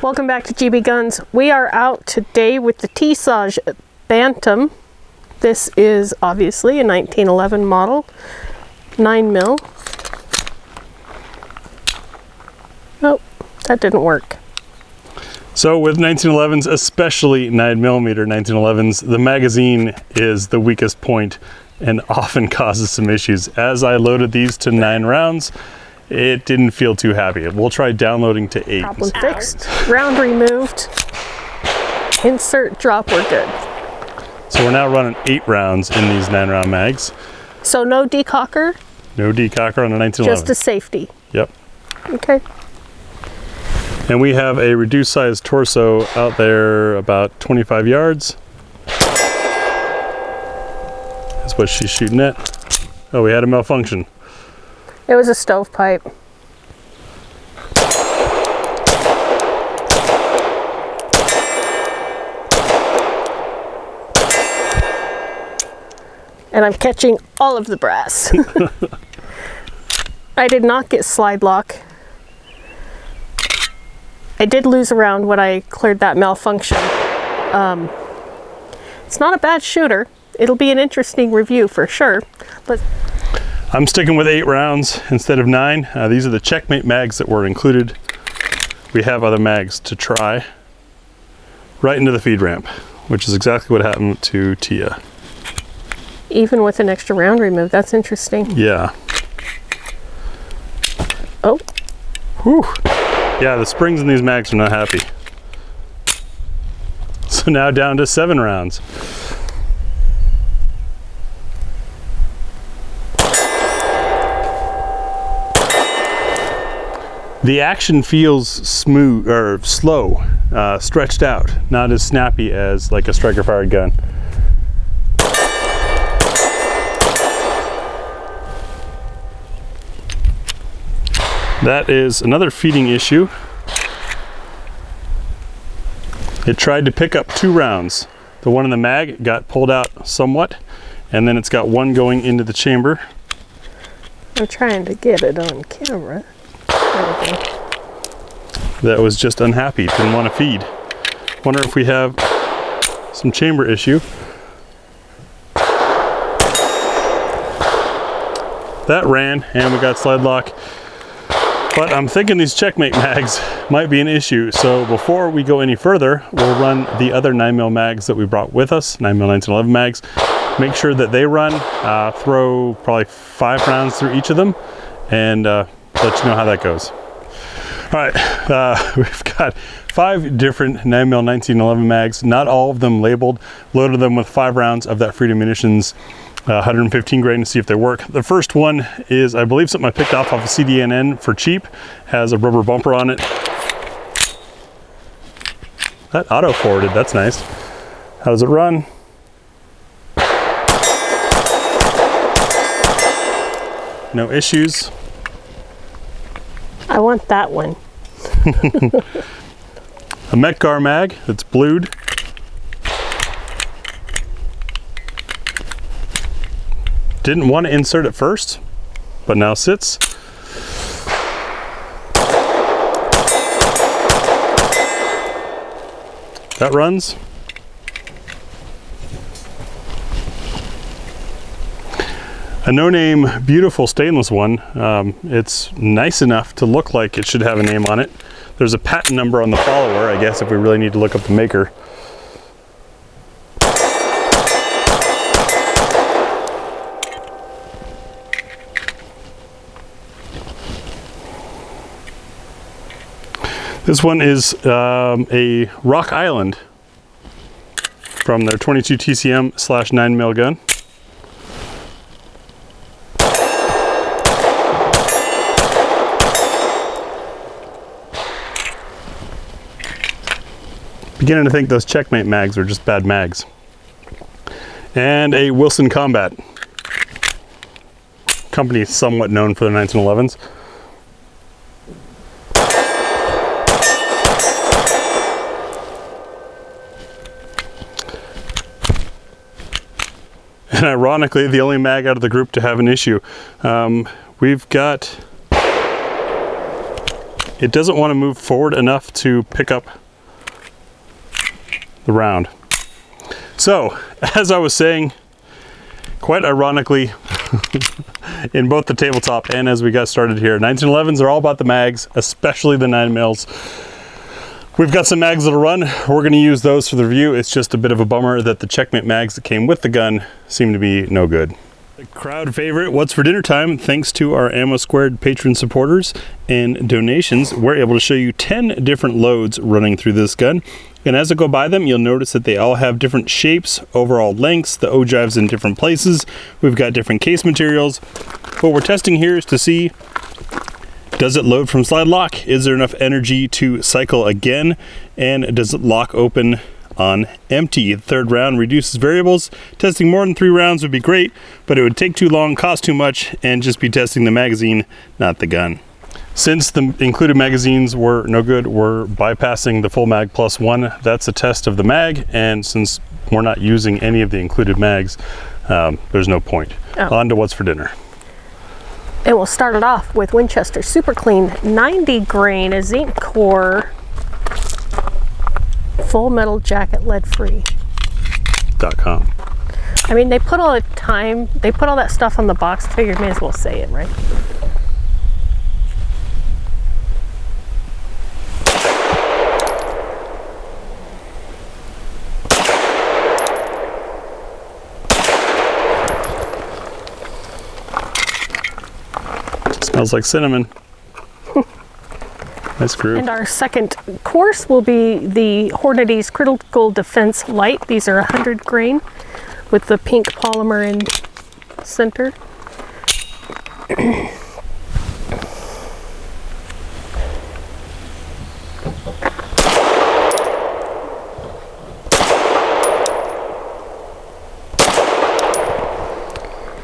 Welcome back to GBGuns. We are out today with the Tisas Bantam. This is obviously a 1911 model, 9mm. Oh, that didn't work. So with 1911s, especially 9mm 1911s, the magazine is the weakest point and often causes some issues. As I loaded these to 9 rounds, it didn't feel too happy. We'll try downloading to 8. Problem fixed. Round removed. Insert drop, we're good. So we're now running 8 rounds in these 9-round mags. So no decocker? No decocker on the 1911. Just a safety. Yep. Okay. And we have a reduced size torso out there about 25 yards. That's what she's shooting at. Oh, we had a malfunction. It was a stovepipe. And I'm catching all of the brass. I did not get slide lock. I did lose a round when I cleared that malfunction. It's not a bad shooter. It'll be an interesting review for sure. I'm sticking with 8 rounds instead of 9. These are the Checkmate mags that were included. We have other mags to try. Right into the feed ramp, which is exactly what happened to Tia. Even with an extra round removed, that's interesting. Yeah. Oh. Whew. Yeah, the springs in these mags are not happy. So now down to 7 rounds. The action feels smooth or slow, stretched out, not as snappy as like a striker fired gun. That is another feeding issue. It tried to pick up 2 rounds. The one in the mag got pulled out somewhat, and then it's got one going into the chamber. I'm trying to get it on camera. There we go. That was just unhappy, didn't want to feed. Wonder if we have some chamber issue. That ran, and we got slide lock. But I'm thinking these Checkmate mags might be an issue. So before we go any further, we'll run the other 9mm mags that we brought with us, 9mm 1911 mags. Make sure that they run, throw probably 5 rounds through each of them, and let you know how that goes. All right, we've got 5 different 9mm 1911 mags, not all of them labeled. Loaded them with 5 rounds of that Freedom Munitions 115 grain to see if they work. The first one is, I believe, something I picked off of CDNN for cheap. Has a rubber bumper on it. That auto forwarded, that's nice. How does it run? No issues. I want that one. A Metgar mag that's blued. Didn't want to insert it first, but now sits. That runs. A no-name, beautiful stainless one. It's nice enough to look like it should have a name on it. There's a patent number on the follower, I guess, if we really need to look up the maker. This one is a Rock Island from their 22 TCM / 9mm gun. Beginning to think those Checkmate mags are just bad mags. And a Wilson Combat. Company somewhat known for their 1911s. And ironically, the only mag out of the group to have an issue. We've got it doesn't want to move forward enough to pick up the round. So, as I was saying, quite ironically, in both the tabletop and as we got started here, 1911s are all about the mags, especially the 9mm. We've got some mags that'll run. We're going to use those for the review. It's just a bit of a bummer that the Checkmate mags that came with the gun seem to be no good. The crowd favorite, What's for Dinner Time, thanks to our Ammo Squared patron supporters and donations, we're able to show you 10 different loads running through this gun. And as I go by them, you'll notice that they all have different shapes, overall lengths, the ogives in different places. We've got different case materials. What we're testing here is to see, does it load from slide lock? Is there enough energy to cycle again? And does it lock open on empty? The third round reduces variables. Testing more than 3 rounds would be great, but it would take too long, cost too much, and just be testing the magazine, not the gun. Since the included magazines were no good, we're bypassing the full mag plus 1. That's a test of the mag, and since we're not using any of the included mags, there's no point. On to What's for Dinner. And we'll start it off with Winchester Super Clean 90 grain, a zinc core, full metal jacket, lead free. .com. I mean, they put all that stuff on the box. I figured may as well say it, right? Smells like cinnamon. Nice groove. And our second course will be the Hornady's Critical Defense Light. These are 100 grain with the pink polymer in center.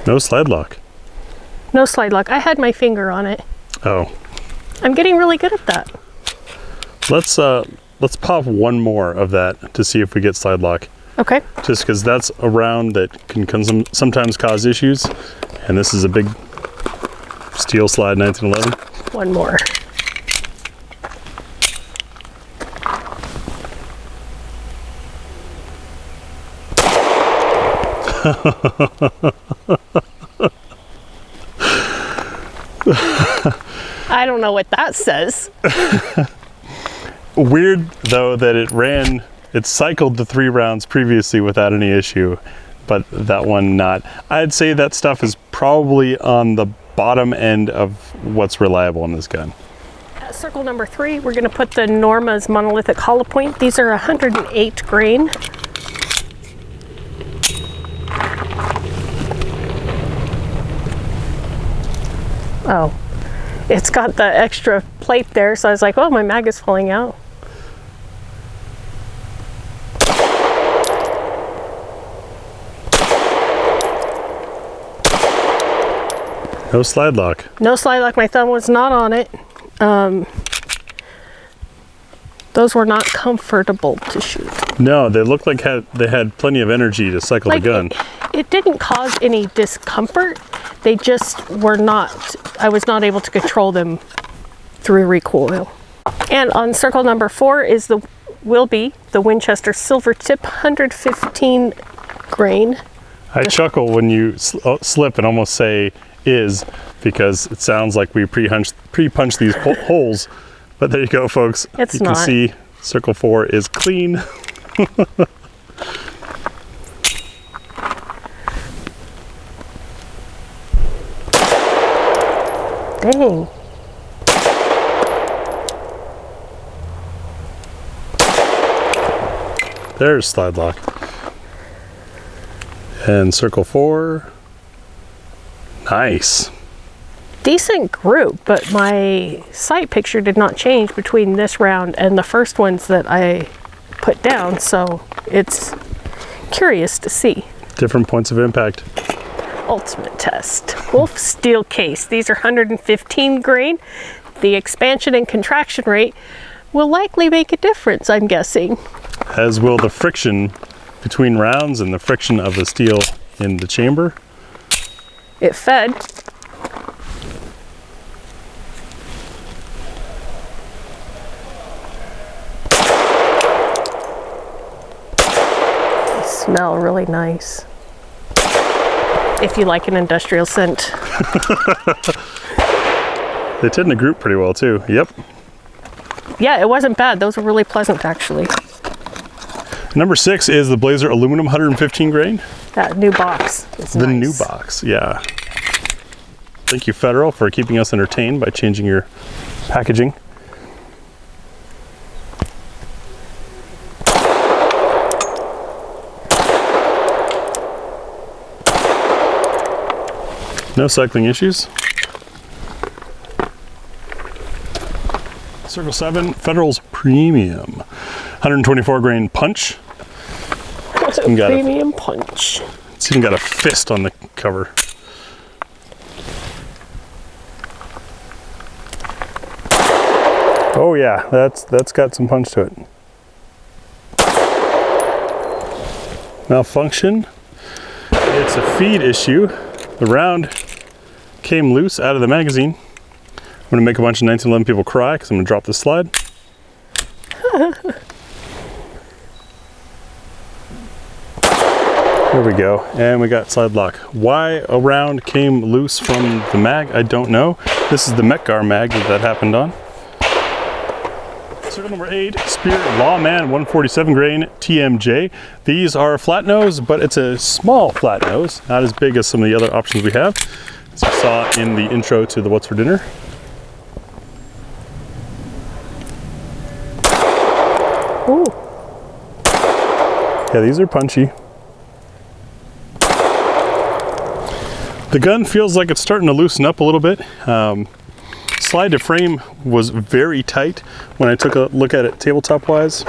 No slide lock. No slide lock. I had my finger on it. Oh. I'm getting really good at that. Let's pop one more of that to see if we get slide lock. Okay. Just because that's a round that can sometimes cause issues, and this is a big steel slide 1911. One more. I don't know what that says. Weird though that it cycled the 3 rounds previously without any issue, but that one not. I'd say that stuff is probably on the bottom end of what's reliable in this gun. At circle number 3, we're going to put the Norma's monolithic hollow point. These are 108 grain. Oh, it's got the extra plate there, so I was like, oh, my mag is falling out. No slide lock. No slide lock. My thumb was not on it. Those were not comfortable to shoot. No, they looked like they had plenty of energy to cycle the gun. It didn't cause any discomfort. They just were not, I was not able to control them through recoil. And on circle number 4 will be the Winchester Silver Tip 115 grain. I chuckle when you slip and almost say is, because it sounds like we pre-punched these holes. But there you go, folks. It's you not. can see circle 4 is clean. Dang. There's slide lock. And circle 4. Nice. Decent group, but my sight picture did not change between this round and the first ones that I put down, so it's curious to see. Different points of impact. Ultimate test. Wolf steel case. These are 115 grain. The expansion and contraction rate will likely make a difference, I'm guessing. As will the friction between rounds and the friction of the steel in the chamber. It fed. smell really nice. If you like an industrial scent. They tend to group pretty well too. Yep. Yeah, it wasn't bad. Those were really pleasant actually. Number 6 is the Blazer aluminum 115 grain. That new box is The nice. new box, yeah. Thank you, Federal, for keeping us entertained by changing your packaging. No cycling issues. Circle 7, Federal's Premium. 124 grain punch. Premium punch. It's even got a fist on the cover. Oh yeah, that's got some punch to it. Malfunction. It's a feed issue. The round came loose out of the magazine. I'm gonna make a bunch of 1911 people cry because I'm gonna drop this slide. There we go, and we got slide lock. Why a round came loose from the mag, I don't know. This is the Metgar mag that happened on. Circle number 8, Spear Lawman 147 grain TMJ. These are flat nose, but it's a small flat nose, not as big as some of the other options we have, as you saw in the intro to the What's for Dinner. Ooh. Yeah, these are punchy. The gun feels like it's starting to loosen up a little bit. Slide to frame was very tight when I took a look at it tabletop wise.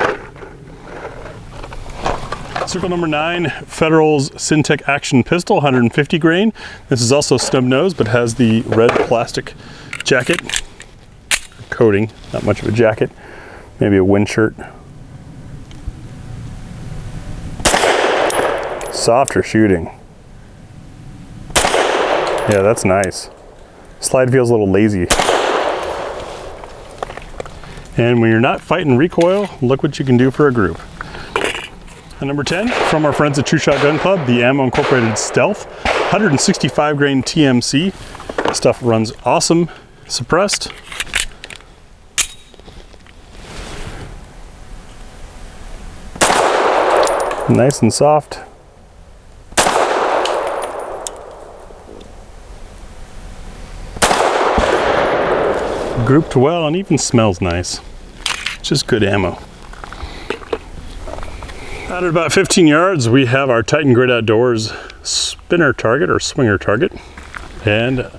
Circle number 9, Federal's Syntec Action Pistol, 150 grain. This is also snub nose, but has the red plastic jacket coating. Not much of a jacket, maybe a wind shirt. Softer shooting. Yeah, that's nice. Slide feels a little lazy. And when you're not fighting recoil, look what you can do for a group. And number 10, from our friends at True Shot Gun Club, the Ammo Incorporated Stealth, 165 grain TMC. Stuff runs awesome, suppressed. Nice and soft. Grouped well and even smells nice. Just good ammo. Out at about 15 yards, we have our Titan Great Outdoors spinner target or swinger target. And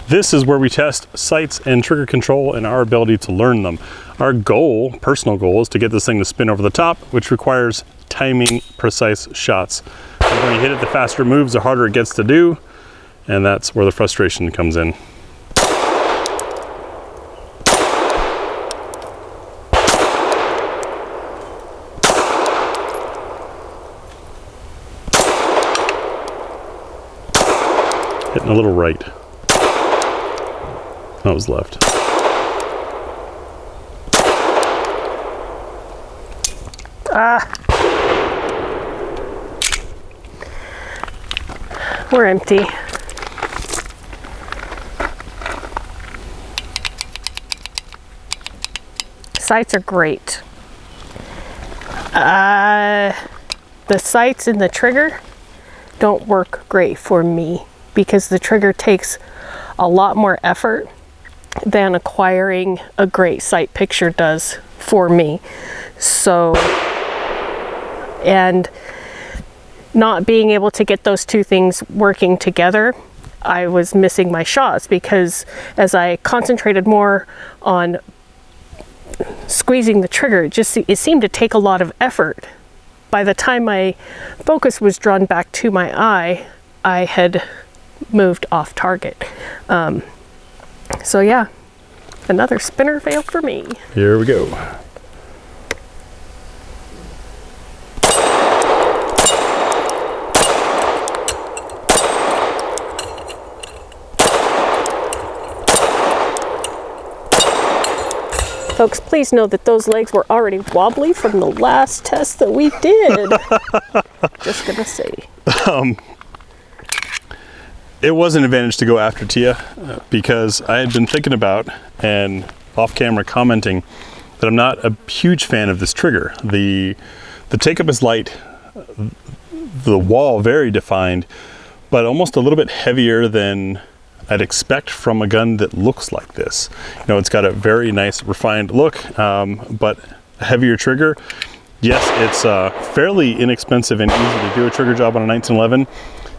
this is where we test sights and trigger control and our ability to learn them. Our goal, personal goal, is to get this thing to spin over the top, which requires timing precise shots. And when you hit it, the faster it moves, the harder it gets to do. And that's where the frustration comes in. Hitting a little right. That was left. We're empty. Sights are great. The sights and the trigger don't work great for me because the trigger takes a lot more effort than acquiring a great sight picture does for me. So, and not being able to get those two things working together, I was missing my shots because as I concentrated more on squeezing the trigger, it seemed to take a lot of effort. By the time my focus was drawn back to my eye, I had moved off target. So yeah, another spinner fail for me. Here we go. Folks, please know that those legs were already wobbly from the last test that we did. Just gonna say. It was an advantage to go after Tia because I had been thinking about and off camera commenting that I'm not a huge fan of this trigger. The take-up is light, the wall very defined, but almost a little bit heavier than I'd expect from a gun that looks like this. You know, it's got a very nice refined look, but a heavier trigger. Yes, it's fairly inexpensive and easy to do a trigger job on a 1911,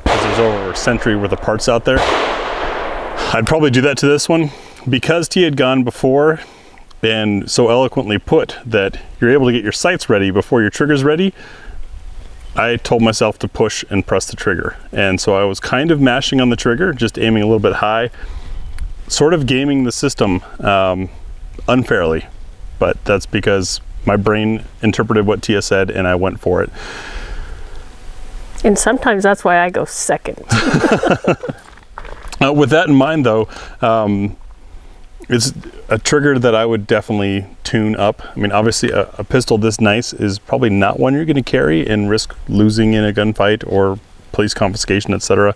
because there's over a century worth of parts out there. I'd probably do that to this one. Because Tia had gone before and so eloquently put that you're able to get your sights ready before your trigger's ready, I told myself to push and press the trigger. And so I was kind of mashing on the trigger, just aiming a little bit high, sort of gaming the system unfairly. But that's because my brain interpreted what Tia said and I went for it. And sometimes that's why I go second. With that in mind though, it's a trigger that I would definitely tune up. I mean, obviously a pistol this nice is probably not one you're going to carry and risk losing in a gunfight or police confiscation, etc.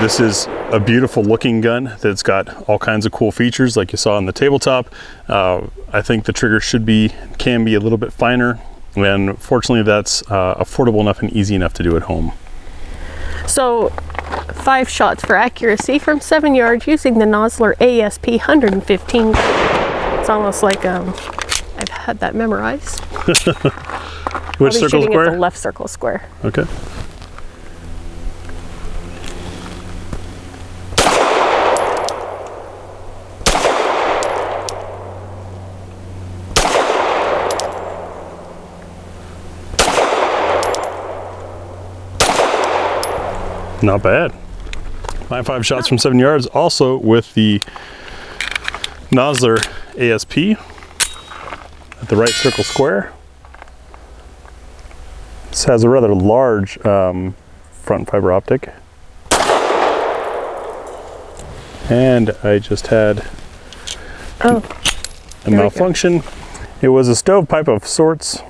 This is a beautiful looking gun that's got all kinds of cool features like you saw on the tabletop. I think the trigger can be a little bit finer, and fortunately that's affordable enough and easy enough to do at home. So 5 shots for accuracy from 7 yards using the Nosler ASP 115. It's almost like I've had that memorized. Which circle square? At the left circle square. Okay. Not bad. My 5 shots from 7 yards, also with the Nosler ASP at the right circle square. This has a rather large front fiber optic. And I just had a malfunction. It was a stovepipe of sorts.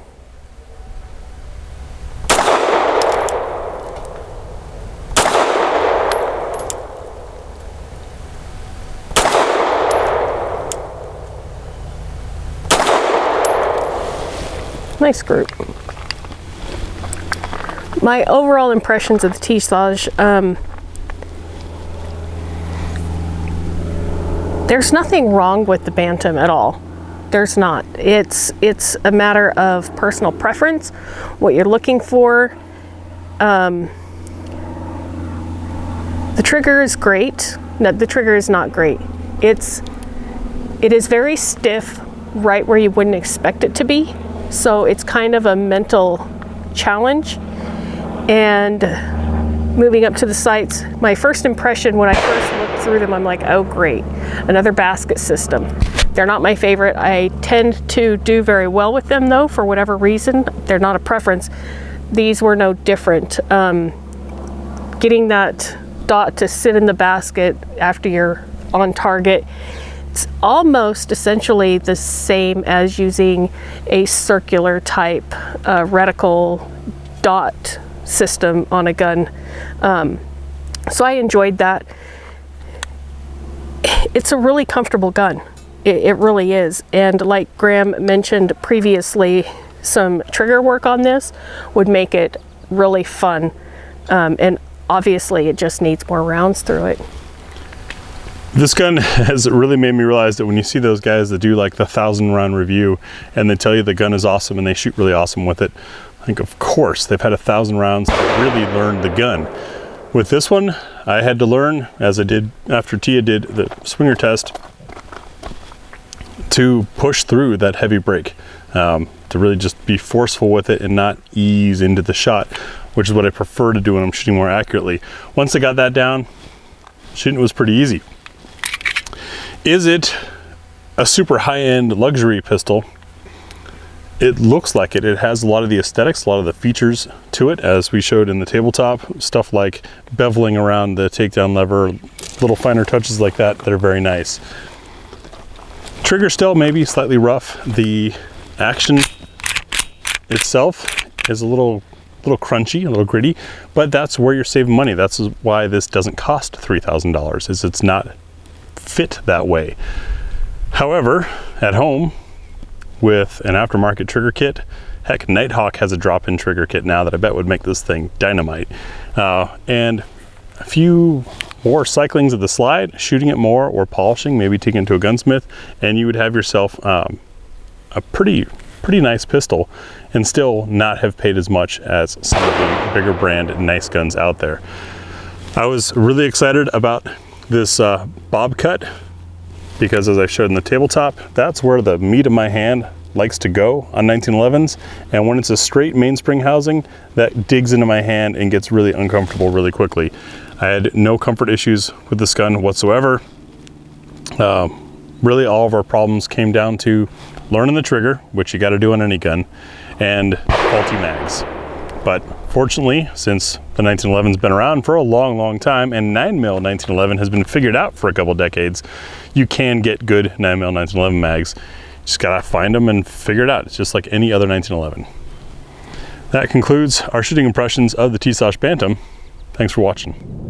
Nice group. My overall impressions of the Tisas, there's nothing wrong with the Bantam at all. There's not. It's a matter of personal preference, what you're looking for. The trigger is great. No, the trigger is not great. It is very stiff, right where you wouldn't expect it to be. So it's kind of a mental challenge. And moving up to the sights, my first impression when I first looked through them, I'm like, oh great, another basket system. They're not my favorite. I tend to do very well with them though, for whatever reason. They're not a preference. These were no different. Getting that dot to sit in the basket after you're on target, it's almost essentially the same as using a circular type reticle dot system on a gun. So I enjoyed that. It's a really comfortable gun. It really is. And like Graham mentioned previously, some trigger work on this would make it really fun. And obviously it just needs more rounds through it. This gun has really made me realize that when you see those guys that do like the 1,000-round review and they tell you the gun is awesome and they shoot really awesome with it, I think of course they've had 1,000 rounds to really learn the gun. With this one, I had to learn, as I did after Tia did the swinger test, to push through that heavy brake, to really just be forceful with it and not ease into the shot, which is what I prefer to do when I'm shooting more accurately. Once I got that down, shooting was pretty easy. Is it a super high-end luxury pistol? It looks like it. It has a lot of the aesthetics, a lot of the features to it, as we showed in the tabletop. Stuff like beveling around the takedown lever, little finer touches like that that are very nice. Trigger still maybe slightly rough. The action itself is a little crunchy, a little gritty, but that's where you're saving money. That's why this doesn't cost $3,000, is it's not fit that way. However, at home with an aftermarket trigger kit, heck, Nighthawk has a drop-in trigger kit now that I bet would make this thing dynamite. And a few more cyclings of the slide, shooting it more or polishing, maybe taking it to a gunsmith, and you would have yourself a pretty nice pistol and still not have paid as much as some of the bigger brand nice guns out there. I was really excited about this bob cut because, as I showed in the tabletop, that's where the meat of my hand likes to go on 1911s, and when it's a straight mainspring housing, that digs into my hand and gets really uncomfortable really quickly. I had no comfort issues with this gun whatsoever. Really all of our problems came down to learning the trigger, which you got to do on any gun, and faulty mags. But fortunately, since the 1911's been around for a long time, and 9mm 1911 has been figured out for a couple decades, you can get good 9mm 1911 mags. Just gotta find them and figure it out. It's just like any other 1911. That concludes our shooting impressions of the Tisas Bantam. Thanks for watching.